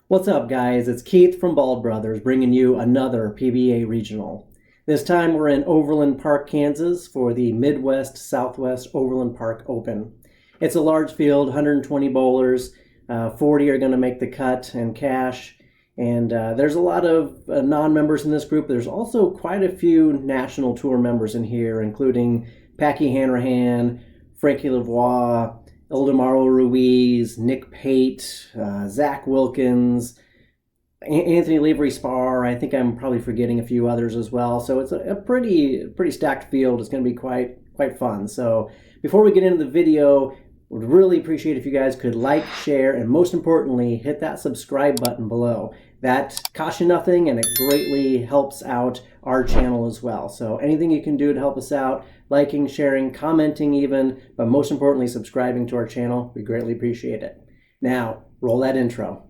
What's up, guys? It's Keith from Bald Brothers bringing you another PBA Regional. This time we're in Overland Park, Kansas for the Midwest Southwest Overland Park Open. It's a large field, 120 bowlers, 40 are going to make the cut and cash, and there's a lot of non-members in this group. There's also quite a few national tour members in here, including Packy Hanrahan, Frankie Lavoie, Eldemaro Ruiz, Nick Pate, Zach Wilkins, Anthony Levery Spar. I think I'm probably forgetting a few others as well. So it's a pretty stacked field. It's going to be quite fun. So before we get into the video, would really appreciate if you guys could like, share, and most importantly, hit that subscribe button below. That costs you nothing, and it greatly helps out our channel as well. So anything you can do to help us out, liking, sharing, commenting even, but most importantly, subscribing to our channel, we greatly appreciate it. Now, roll that intro.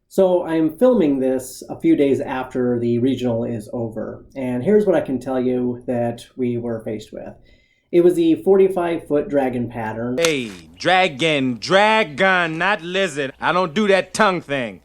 So I'm filming this a few days after the regional is over, and here's what I can tell you that we were faced with. It was the 45-foot dragon pattern. Hey, dragon, not lizard. I don't do that tongue thing.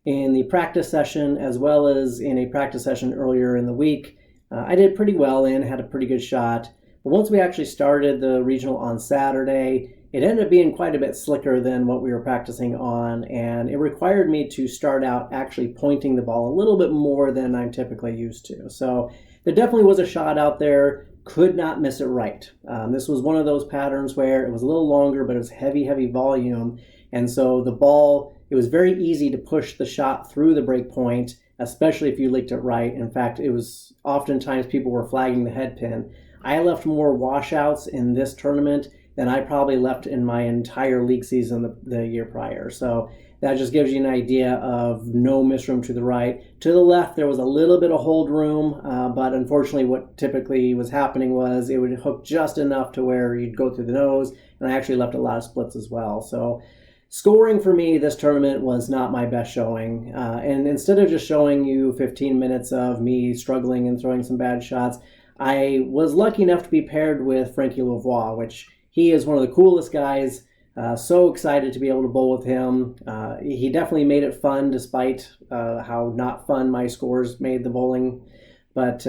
In the practice session, as well as in a practice session earlier in the week, I did pretty well and had a pretty good shot. But once we actually started the regional on Saturday, it ended up being quite a bit slicker than what we were practicing on, and it required me to start out actually pointing the ball a little bit more than I'm typically used to. So there definitely was a shot out there, could not miss it right. This was one of those patterns where it was a little longer, but it was heavy volume, and so the ball, it was very easy to push the shot through the break point, especially if you licked it right. In fact, it was oftentimes people were flagging the head pin. I left more washouts in this tournament than I probably left in my entire league season the year prior. So that just gives you an idea of no miss room to the right. To the left, there was a little bit of hold room, but unfortunately what typically was happening was it would hook just enough to where you'd go through the nose, and I actually left a lot of splits as well. So scoring for me this tournament was not my best showing. And instead of just showing you 15 minutes of me struggling and throwing some bad shots, I was lucky enough to be paired with Frankie Lavoie, which he is one of the coolest guys. So excited to be able to bowl with him. He definitely made it fun despite how not fun my scores made the bowling. But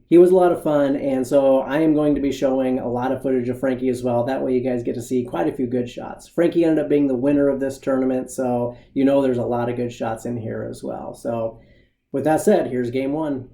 he was a lot of fun, and so I am going to be showing a lot of footage of Frankie as well. That way you guys get to see quite a few good shots. Frankie ended up being the winner of this tournament, so you know there's a lot of good shots in here as well. So with that said, here's game one.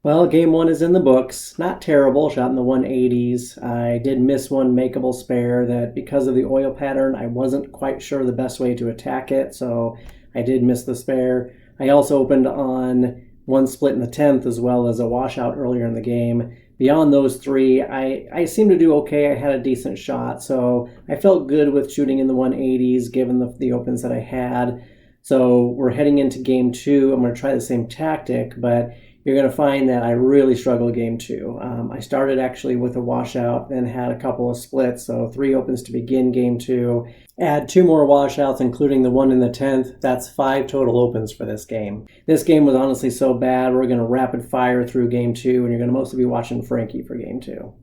Well, game one is in the books. Not terrible, shot in the 180s. I did miss one makeable spare that because of the oil pattern, I wasn't quite sure the best way to attack it, so I did miss the spare. I also opened on one split in the 10th as well as a washout earlier in the game. Beyond those three, I seemed to do okay. I had a decent shot, so I felt good with shooting in the 180s given the opens that I had. So we're heading into game two. I'm going to try the same tactic, but you're going to find that I really struggled game two. I started actually with a washout, then had a couple of splits, so 3 opens to begin game two. Add 2 more washouts, including the one in the 10th. That's 5 total opens for this game. This game was honestly so bad, we're going to rapid fire through game two, and you're going to mostly be watching Frankie for game two.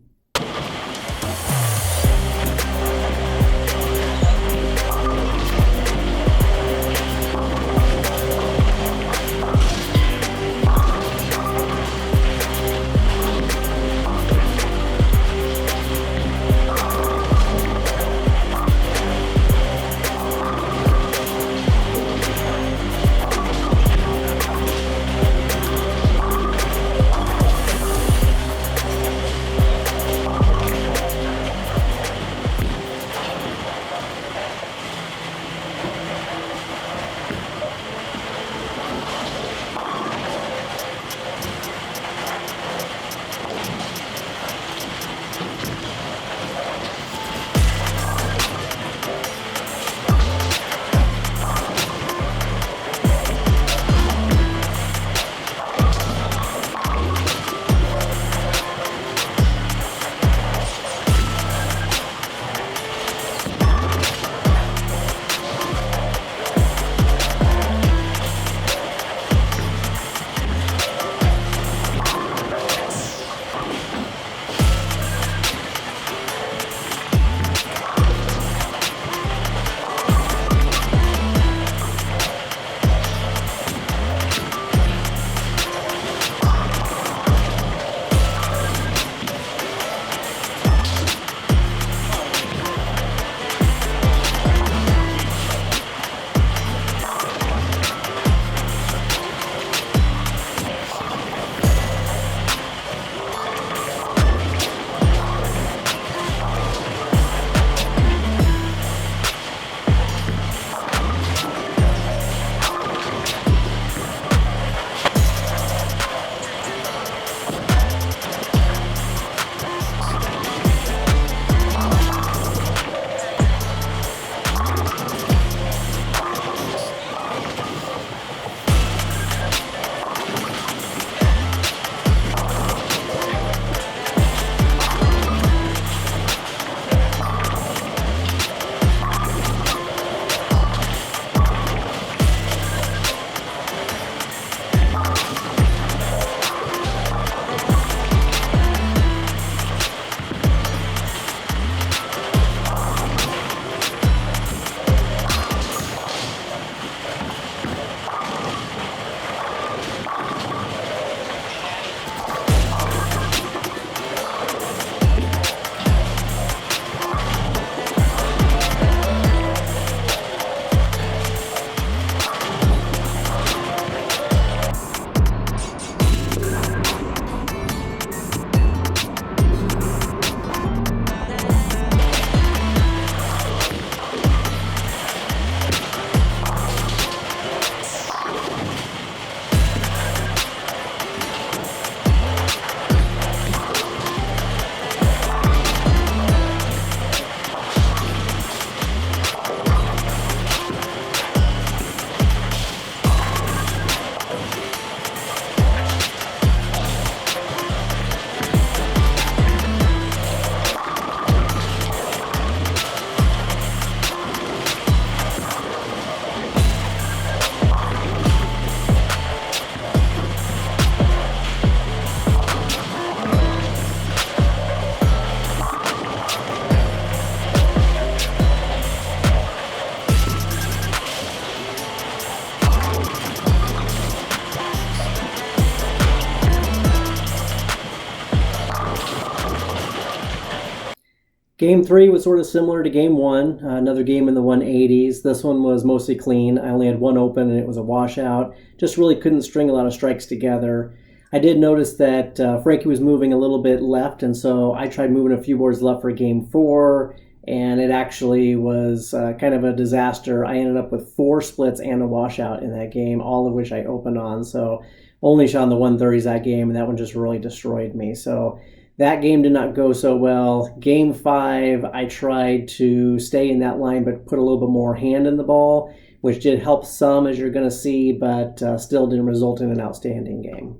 Game 3 was sort of similar to Game 1, another game in the 180s. This one was mostly clean. I only had one open and it was a washout. Just really couldn't string a lot of strikes together. I did notice that Frankie was moving a little bit left, and so I tried moving a few boards left for Game 4, and it actually was kind of a disaster. I ended up with 4 splits and a washout in that game, all of which I opened on. So only shot in the 130s that game, and that one just really destroyed me. So that game did not go so well. Game 5, I tried to stay in that line but put a little bit more hand in the ball, which did help some, as you're going to see, but still didn't result in an outstanding game.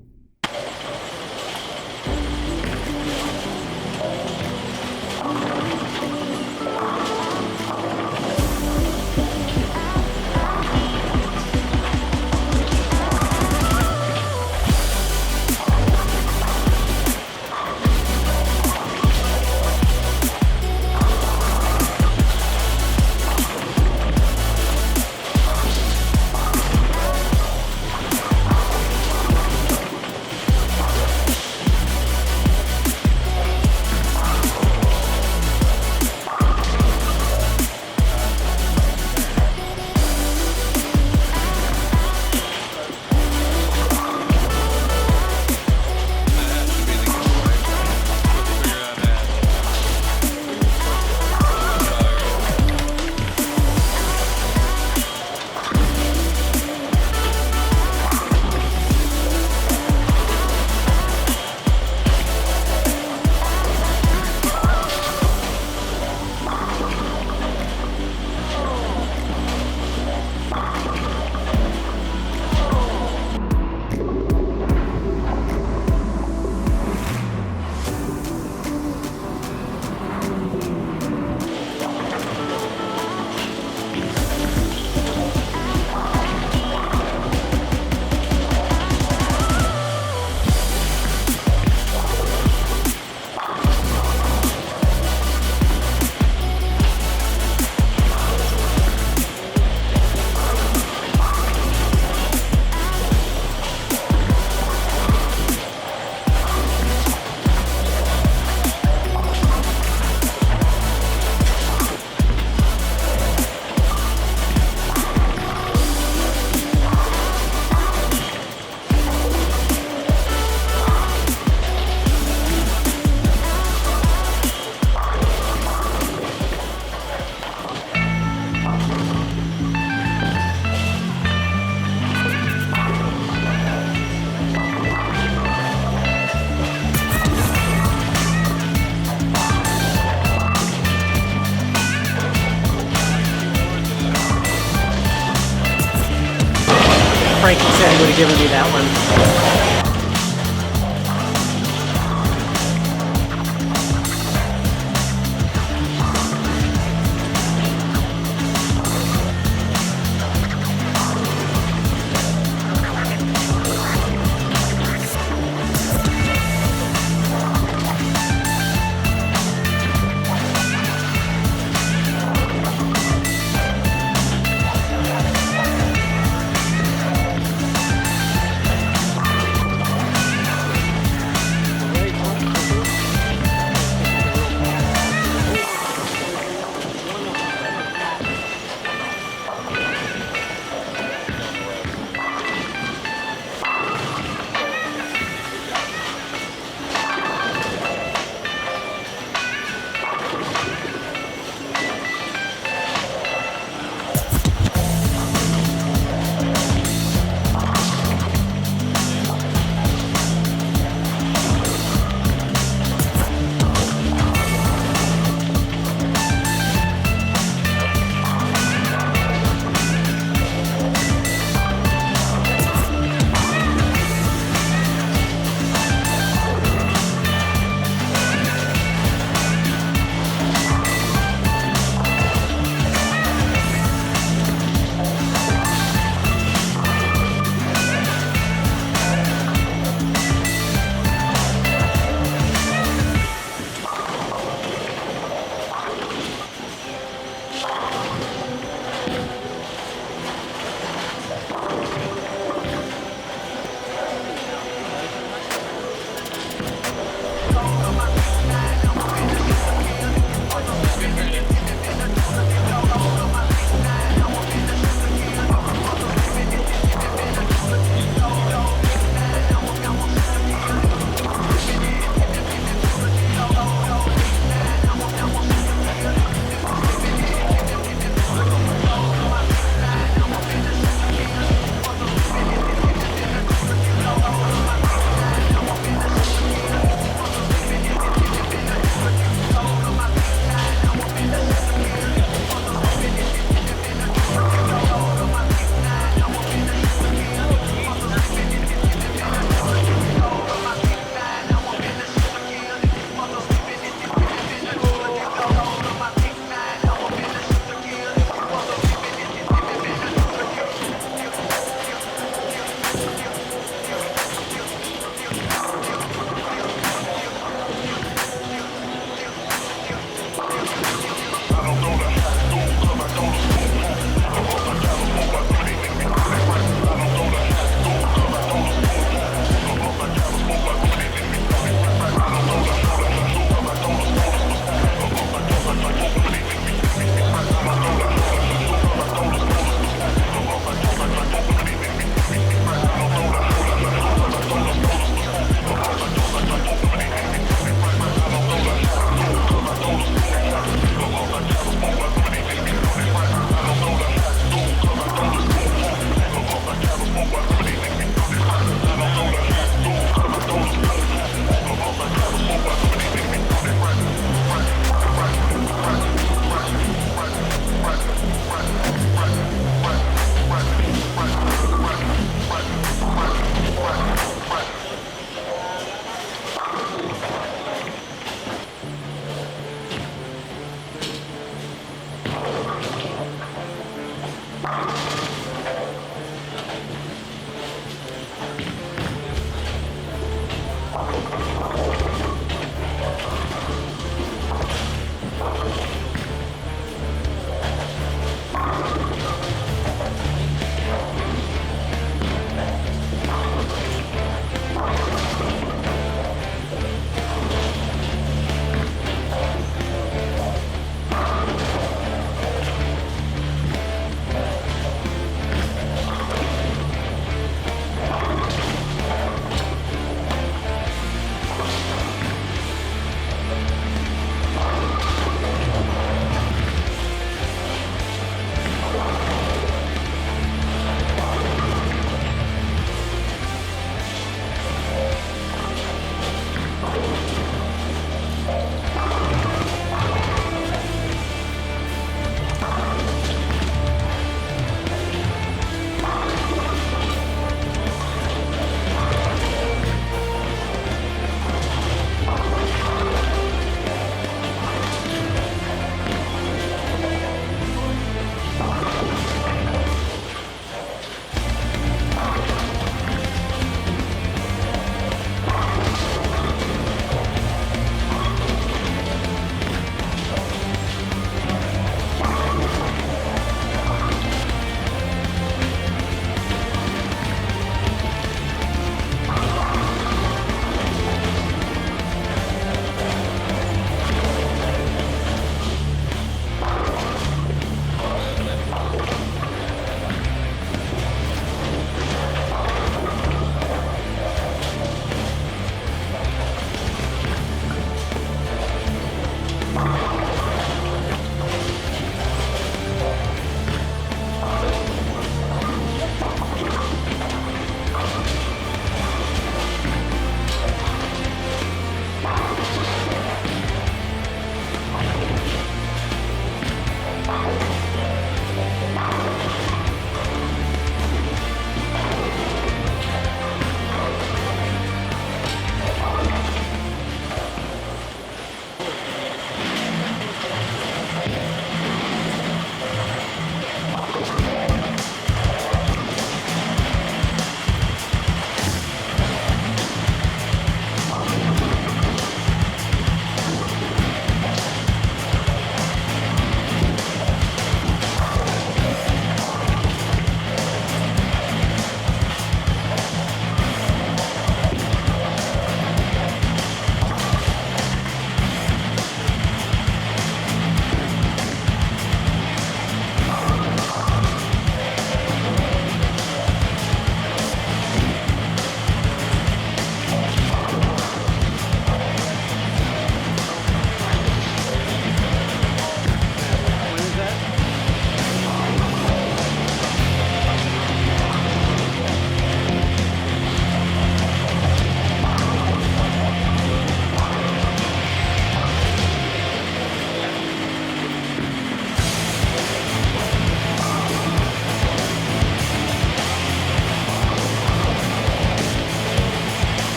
Frankie said he would have given me that one.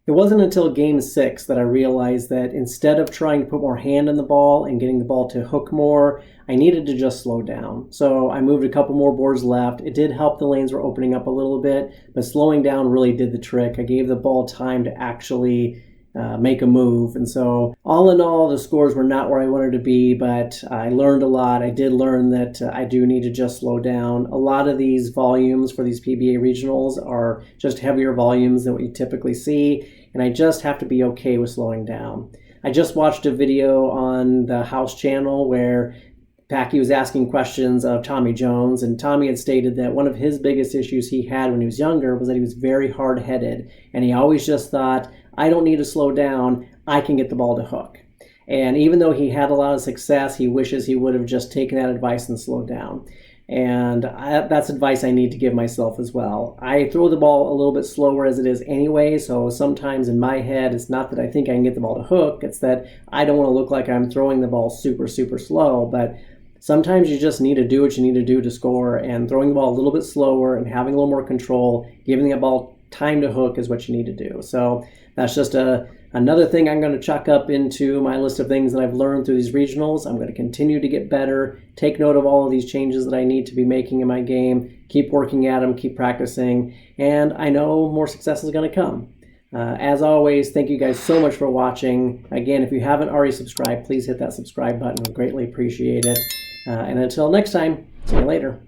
It wasn't until game 6 that I realized that instead of trying to put more hand on the ball and getting the ball to hook more, I needed to just slow down. So I moved a couple more boards left. It did help the lanes were opening up a little bit, but slowing down really did the trick. I gave the ball time to actually make a move. And so all in all, the scores were not where I wanted to be, but I learned a lot. I did learn that I do need to just slow down. A lot of these volumes for these PBA regionals are just heavier volumes than what you typically see, and I just have to be okay with slowing down. I just watched a video on the House channel where Packy was asking questions of Tommy Jones, and Tommy had stated that one of his biggest issues he had when he was younger was that he was very hard-headed, and he always just thought, I don't need to slow down, I can get the ball to hook. And even though he had a lot of success, he wishes he would have just taken that advice and slowed down. And that's advice I need to give myself as well. I throw the ball a little bit slower as it is anyway, so sometimes in my head, it's not that I think I can get the ball to hook, it's that I don't want to look like I'm throwing the ball super, super slow, but sometimes you just need to do what you need to do to score, and throwing the ball a little bit slower and having a little more control, giving the ball time to hook is what you need to do. So that's just another thing I'm going to chuck up into my list of things that I've learned through these regionals. I'm going to continue to get better, take note of all of these changes that I need to be making in my game, keep working at them, keep practicing, and I know more success is going to come. As always, thank you guys so much for watching. Again, if you haven't already subscribed, please hit that subscribe button. We greatly appreciate it. And until next time, see you later.